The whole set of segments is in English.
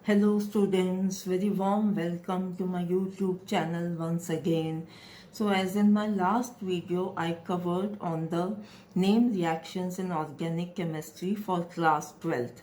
Hello students, very warm welcome to my YouTube channel once again. So as in my last video, I covered on the name reactions in organic chemistry for class 12th.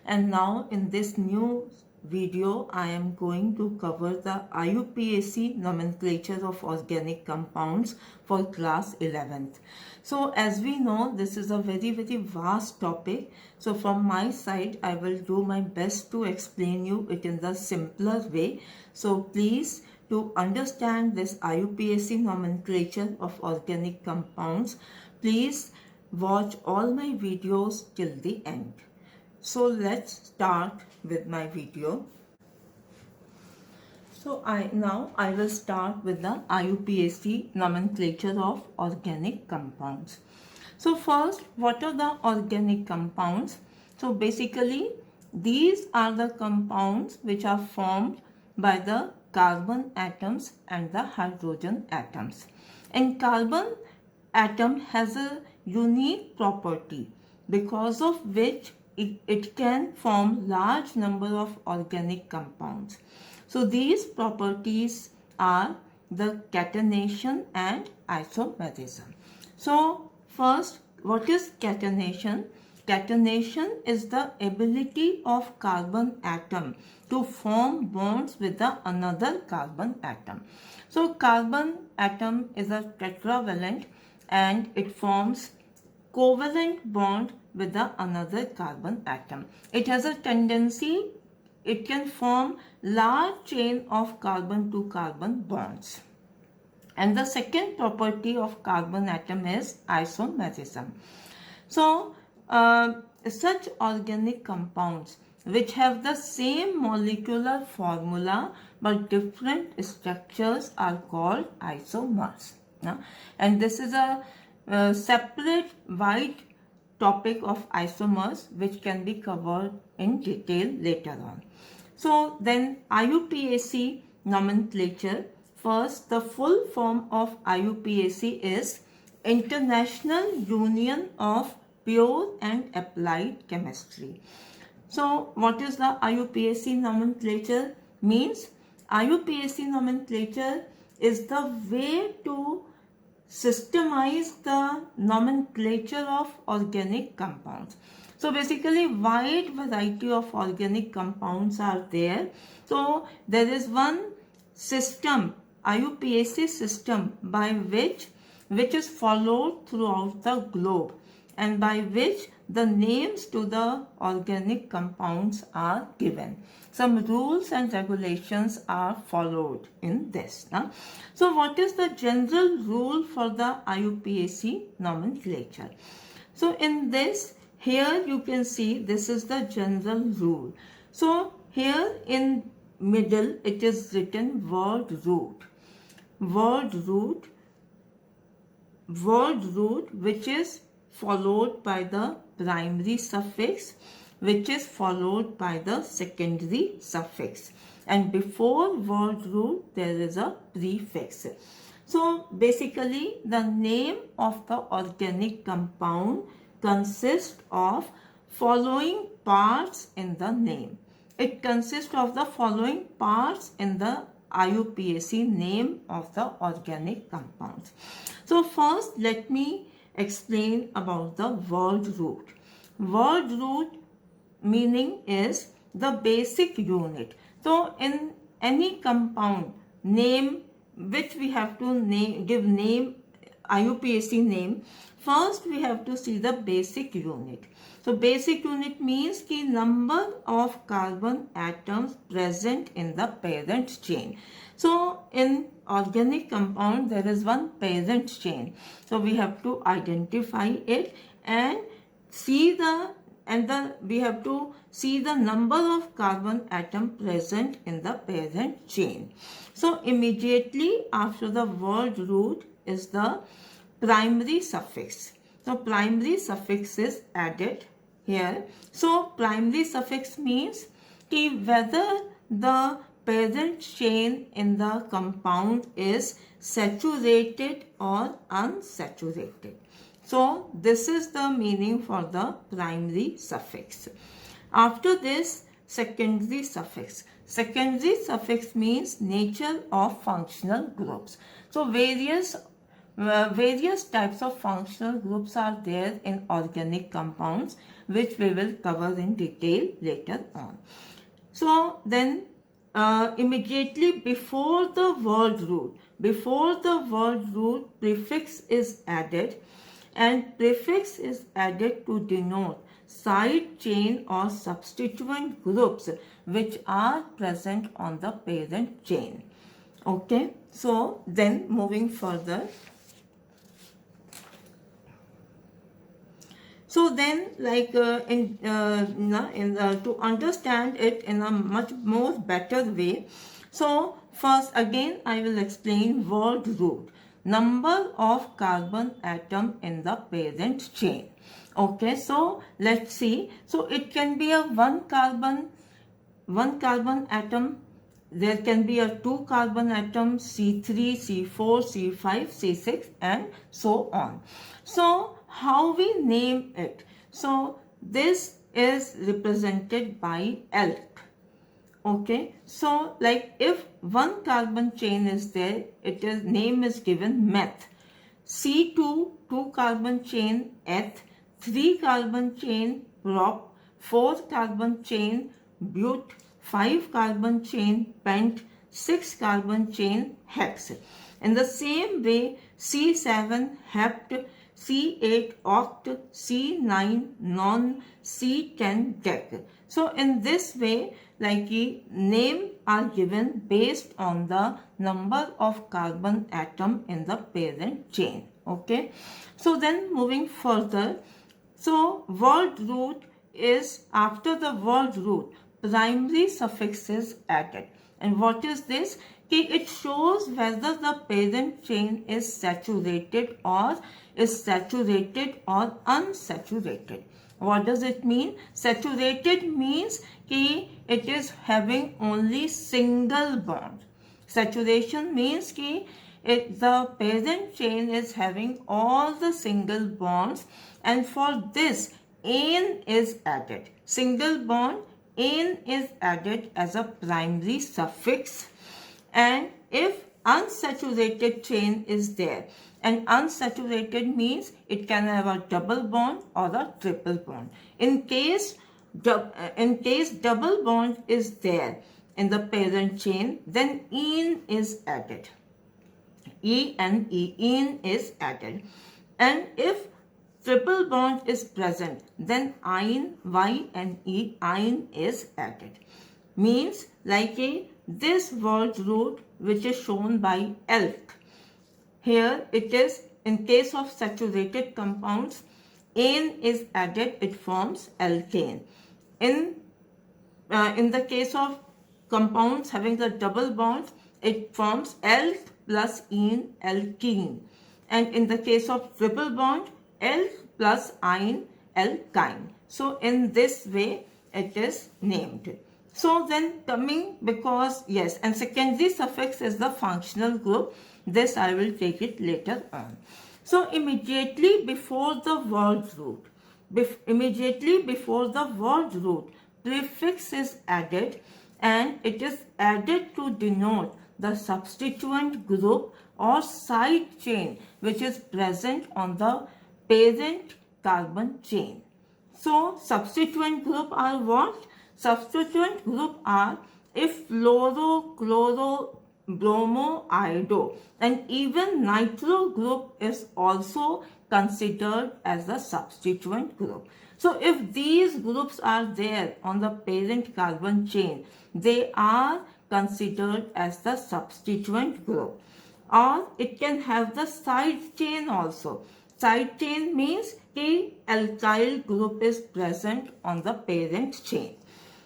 And now in this new video, I am going to cover the IUPAC nomenclature of organic compounds for class 11th. So as we know, this is a very vast topic. So from my side, I will do my best to explain you it in the simpler way. So please, to understand this IUPAC nomenclature of organic compounds, please watch all my videos till the end. So let's start with my video. So I will start with the IUPAC nomenclature of organic compounds. So first, what are the organic compounds? So basically, these are the compounds which are formed by the carbon atoms and the hydrogen atoms. And carbon atom has a unique property because of which it can form large number of organic compounds. So these properties are the catenation and isomethism. So first, what is catenation? Catenation is the ability of carbon atom to form bonds with another carbon atom. So carbon atom is a tetravalent and it forms covalent bond with another carbon atom. It has a tendency, it can form large chain of carbon to carbon bonds. And the second property of carbon atom is isomethism. So such organic compounds which have the same molecular formula but different structures are called isomers. And this is a separate wide topic of isomers which can be covered in detail later on. So then IUPAC nomenclature. First, the full form of IUPAC is International Union of Pure and Applied Chemistry. So what is the IUPAC nomenclature? Means IUPAC nomenclature is the way to systemize the nomenclature of organic compounds. So basically wide variety of organic compounds are there. So there is one system, IUPAC system, by which is followed throughout the globe and by which the names to the organic compounds are given. Some rules and regulations are followed in this. So what is the general rule for the IUPAC nomenclature? So in this, here you can see this is the general rule. So here in middle it is written word root which is followed by the primary suffix which is followed by the secondary suffix, and before word root there is a prefix. So basically the name of the organic compound consists of following parts in the name. It consists of the following parts in the IUPAC name of the organic compounds. So first let me explain about the word root. Word root meaning is the basic unit. So in any compound name which we have to give name, IUPAC name, first we have to see the basic unit. So basic unit means the number of carbon atoms present in the parent chain. So in organic compound there is one parent chain. So we have to identify it and we have to see the number of carbon atom present in the parent chain. So immediately after the word root is the primary suffix. So primary suffix is added here. So primary suffix means whether the parent chain in the compound is saturated or unsaturated. So this is the meaning for the primary suffix. After this, secondary suffix. Secondary suffix means nature of functional groups. So various types of functional groups are there in organic compounds, which we will cover in detail later on. So then immediately before the word root, prefix is added, and prefix is added to denote side chain or substituent groups which are present on the parent chain. Okay, so then moving further. So then, like to understand it in a much more better way, so first again I will explain word root. Number of carbon atom in the parent chain. Okay, so let's see. So it can be a one carbon atom. There can be a 2 carbon atom, C3, C4, C5, C6 and so on. So how we name it? So this is represented by elk. Okay, so like if one carbon chain is there, name is given meth. C2, 2 carbon chain eth, 3 carbon chain prop, 4 carbon chain but, 5 carbon chain pent, 6 carbon chain hex. In the same way, C7 hept, C8 oct, C9 non, C10 dec. So in this way, like name are given based on the number of carbon atom in the parent chain. Okay, so then moving further, so word root is, after the word root, primary suffix is added. And what is this? It shows whether the parent chain is saturated or unsaturated. What does it mean? Saturated means it is having only single bond. Saturation means the parent chain is having all the single bonds, and for this ane is added. Single bond, ane is added as a primary suffix. And if unsaturated chain is there, and unsaturated means it can have a double bond or a triple bond. In case double bond is there in the parent chain, then ene is added. ene is added. And if triple bond is present, then ine, ine is added. Means like this word root which is shown by elk. Here it is, in case of saturated compounds, ane is added, it forms alkane. In the case of compounds having the double bonds, it forms alk plus ene, alkene. And in the case of triple bond, alk plus ine, alkyne. So in this way it is named. So then coming, because yes, and secondary suffix is the functional group. This I will take it later on. So immediately before the word root, prefix is added, and it is added to denote the substituent group or side chain which is present on the parent carbon chain. So substituent group are what? Substituent group are if fluoro, chloro, bromo, iodo, and even nitro group is also considered as a substituent group. So if these groups are there on the parent carbon chain, they are considered as the substituent group. Or it can have the side chain also. Side chain means the alkyl group is present on the parent chain.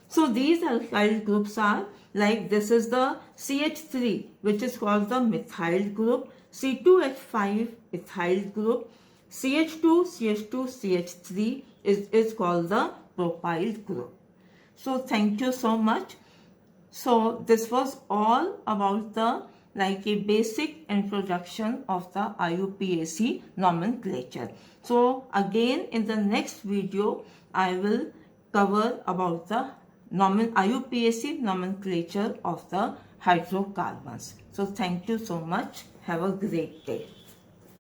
So these alkyl groups are like, this is the CH3, which is called the methyl group, C2H5 ethyl group, CH2, CH3 is called the propyl group. So thank you so much. So this was all about the a basic introduction of the IUPAC nomenclature. So again in the next video I will cover about the IUPAC nomenclature of the hydrocarbons. So thank you so much. Have a great day.